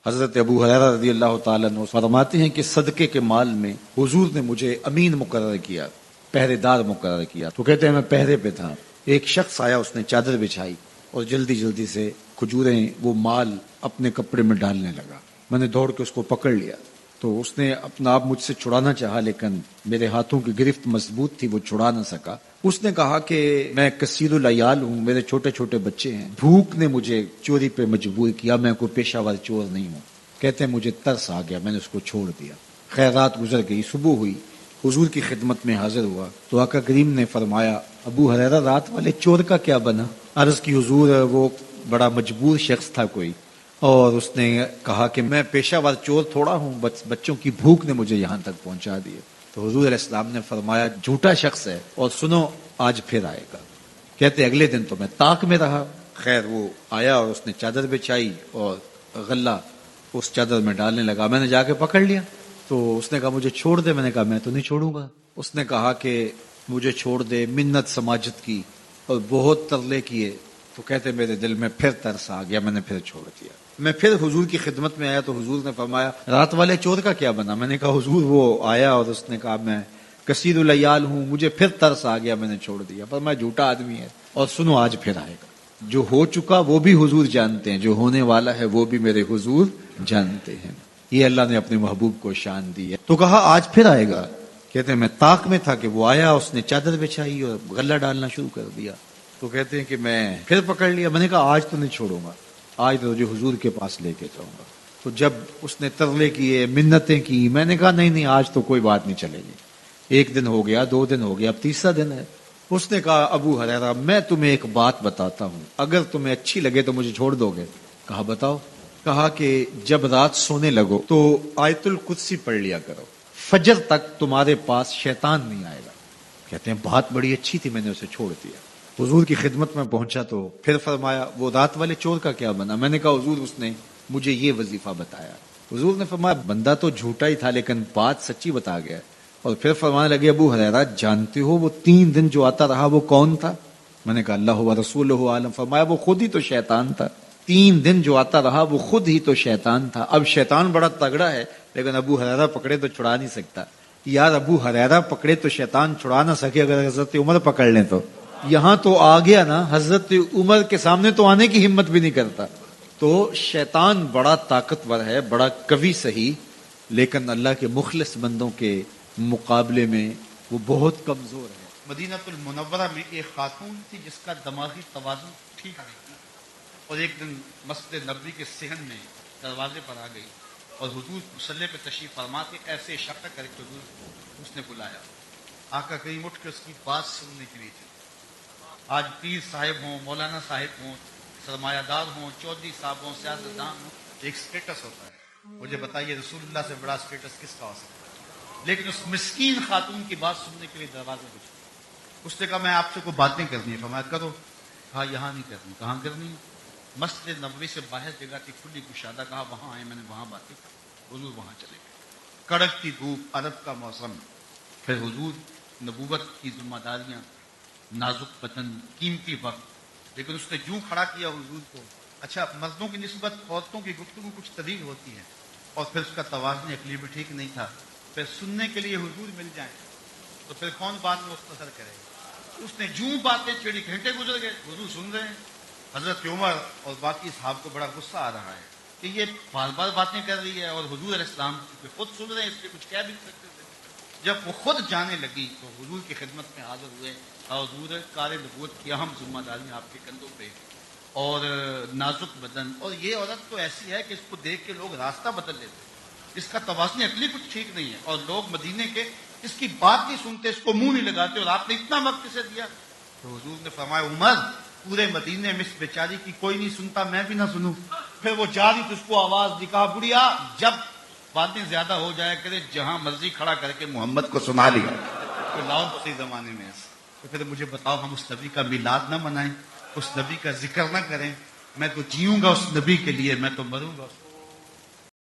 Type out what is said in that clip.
حضرت ابو ہریرہ رضی اللہ تعالیٰ عنہ فرماتے ہیں کہ صدقے کے مال میں حضور نے مجھے امین مقرر کیا، پہرے دار مقرر کیا. تو کہتے ہیں میں پہرے پہ تھا، ایک شخص آیا، اس نے چادر بچھائی اور جلدی جلدی سے کھجوریں وہ مال اپنے کپڑے میں ڈالنے لگا. میں نے دوڑ کے اس کو پکڑ لیا تو اس نے اپنا آپ مجھ سے چھڑانا چاہا، لیکن میرے ہاتھوں کی گرفت مضبوط تھی، وہ چھڑا نہ سکا. اس نے کہا کہ میں کثیر العیال ہوں، میرے چھوٹے چھوٹے بچے ہیں، بھوک نے مجھے چوری پہ مجبور کیا، میں کوئی پیشہ ور چور نہیں ہوں. کہتے ہیں مجھے ترس آ گیا، میں نے اس کو چھوڑ دیا. خیر رات گزر گئی، صبح ہوئی، حضور کی خدمت میں حاضر ہوا تو آقا کریم نے فرمایا ابو ہریرہ رات والے چور کا کیا بنا؟ عرض کی حضور وہ بڑا مجبور شخص تھا کوئی، اور اس نے کہا کہ میں پیشہ ور چور تھوڑا ہوں، بچوں کی بھوک نے مجھے یہاں تک پہنچا دیے. تو حضور علیہ السلام نے فرمایا جھوٹا شخص ہے، اور سنو آج پھر آئے گا. کہتے اگلے دن تو میں طاق میں رہا. خیر وہ آیا اور اس نے چادر بچھائی اور غلہ اس چادر میں ڈالنے لگا. میں نے جا کے پکڑ لیا تو اس نے کہا مجھے چھوڑ دے. میں نے کہا میں تو نہیں چھوڑوں گا. اس نے کہا کہ مجھے چھوڑ دے، منت سماجت کی اور بہت ترلے کیے. تو کہتے میرے دل میں پھر ترس آ گیا، میں نے پھر چھوڑ دیا. میں پھر حضور کی خدمت میں آیا تو حضور نے فرمایا رات والے چور کا کیا بنا؟ میں نے کہا حضور وہ آیا اور اس نے کہا میں کثیر العیال ہوں، مجھے پھر ترس آ گیا، میں نے چھوڑ دیا. پر میں جھوٹا آدمی ہے. اور سنو آج پھر آئے گا. جو ہو چکا وہ بھی حضور جانتے ہیں، جو ہونے والا ہے وہ بھی میرے حضور جانتے ہیں. یہ اللہ نے اپنے محبوب کو شان دی ہے. تو کہا آج پھر آئے گا. کہتے ہیں میں طاق میں تھا کہ وہ آیا، اس نے چادر بچھائی اور غلہ ڈالنا شروع کر دیا. تو کہتے ہیں کہ میں پھر پکڑ لیا. میں نے کہا آج تو نہیں چھوڑوں گا، آج تو جو حضور کے پاس لے کے جاؤں گا. تو جب اس نے ترلے کیے، منتیں کی، میں نے کہا نہیں آج تو کوئی بات نہیں چلے گی. ایک دن ہو گیا، 2 دن ہو گیا، اب تیسرا دن ہے. اس نے کہا ابو ہریرہ میں تمہیں ایک بات بتاتا ہوں، اگر تمہیں اچھی لگے تو مجھے چھوڑ دو گے؟ کہا بتاؤ. کہا کہ جب رات سونے لگو تو آیت الکرسی پڑھ لیا کرو، فجر تک تمہارے پاس شیطان نہیں آئے گا. کہتے ہیں بات بڑی اچھی تھی، میں نے اسے چھوڑ دیا. حضور کی خدمت میں پہنچا تو پھر فرمایا وہ رات والے چور کا کیا بنا؟ میں نے کہا حضور اس نے مجھے یہ وظیفہ بتایا. حضور نے فرمایا بندہ تو جھوٹا ہی تھا لیکن بات سچی بتا گیا. اور پھر فرمانے لگے ابو ہریرہ جانتے ہو وہ 3 دن جو آتا رہا وہ کون تھا؟ میں نے کہا اللہ و رسولہ عالم. فرمایا وہ خود ہی تو شیطان تھا. 3 دن جو آتا رہا وہ خود ہی تو شیطان تھا. اب شیطان بڑا تگڑا ہے لیکن ابو ہریرہ پکڑے تو چھڑا نہیں سکتا. یار ابو ہریرہ پکڑے تو شیطان چھڑا نہ سکے، اگر حضرت عمر پکڑ لیں تو یہاں تو آ گیا نا، حضرت عمر کے سامنے تو آنے کی ہمت بھی نہیں کرتا. تو شیطان بڑا طاقتور ہے، بڑا قوی صحیح، لیکن اللہ کے مخلص بندوں کے مقابلے میں وہ بہت کمزور ہے. مدینہ المنورہ میں ایک خاتون تھی جس کا دماغی توازن ٹھیک نہیں تھا، اور ایک دن مسجد نبوی کے صحن میں دروازے پر آ گئی اور حضور مصلی پہ تشریف فرما کے ایسے اشارہ کر کے حضور اس نے بلایا. آقا کریم اٹھ کے اس کی بات سننے کے لیے تھی. آج پیر صاحب ہوں، مولانا صاحب ہوں، سرمایہ دار ہوں، چودھری صاحب ہوں، سیاستدان ہوں، ایک سٹیٹس ہوتا ہے. مجھے بتائیے رسول اللہ سے بڑا سٹیٹس کس کا ہو سکتا ہے؟ لیکن اس مسکین خاتون کی بات سننے کے لیے دروازے پہ چھوڑا. اس نے کہا میں آپ سے کوئی باتیں کرنی ہے. فرمایا کرو. کہا یہاں نہیں کرنی. کہاں کرنی؟ مسجد نبوی سے باہر جگہ تھی کھلی کشادہ. کہا وہاں آئے، میں نے وہاں باتیں کی. حضور وہاں چلے گئے. کڑکتی دھوپ، عرب کا موسم. پھر حضور نبوت کی ذمہ داریاں، نازک بدن، قیمتی وقت. لیکن اس نے جوں کھڑا کیا حضور کو. اچھا مردوں کی نسبت عورتوں کی گفتگو کچھ طویل ہوتی ہے، اور پھر اس کا توازن عقلی بھی ٹھیک نہیں تھا. پھر سننے کے لیے حضور مل جائیں تو پھر کون بات مختصر کرے گا؟ اس نے جوں باتیں چھیڑی. گھنٹے گزر گئے، حضور سن رہے ہیں. حضرت عمر اور باقی صحابہ کو بڑا غصہ آ رہا ہے کہ یہ بار بار باتیں کر رہی ہے، اور حضور علیہ السلام خود سن رہے ہیں، اس لیے کچھ کہہ بھی نہیں سکتے تھے. جب وہ خود جانے لگی تو حضور کی خدمت میں حاضر ہوئے. حضور کار نبوت کی اہم ذمہ داریاں آپ کے کندھوں پہ، اور نازک بدن، اور یہ عورت تو ایسی ہے کہ اس کو دیکھ کے لوگ راستہ بدل لیتے. اس کا توازن عقلی کچھ ٹھیک نہیں ہے، اور لوگ مدینے کے اس کی بات نہیں سنتے، اس کو منہ نہیں لگاتے، اور آپ نے اتنا وقت اسے دیا. تو حضور نے فرمایا عمر پورے مدینے میں اس بیچاری کی کوئی نہیں سنتا، میں بھی نہ سنوں. پھر وہ جا رہی تو اس کو آواز دی. کہا بڑھیا جب باتیں زیادہ ہو جایا کرے جہاں مرضی کھڑا کر کے محمد کو سنا لیا. تو لاؤ اسی زمانے میں ایسا. تو پھر مجھے بتاؤ ہم اس نبی کا میلاد نہ منائیں، اس نبی کا ذکر نہ کریں؟ میں تو جیوں گا اس نبی کے لیے، میں تو مروں گا اس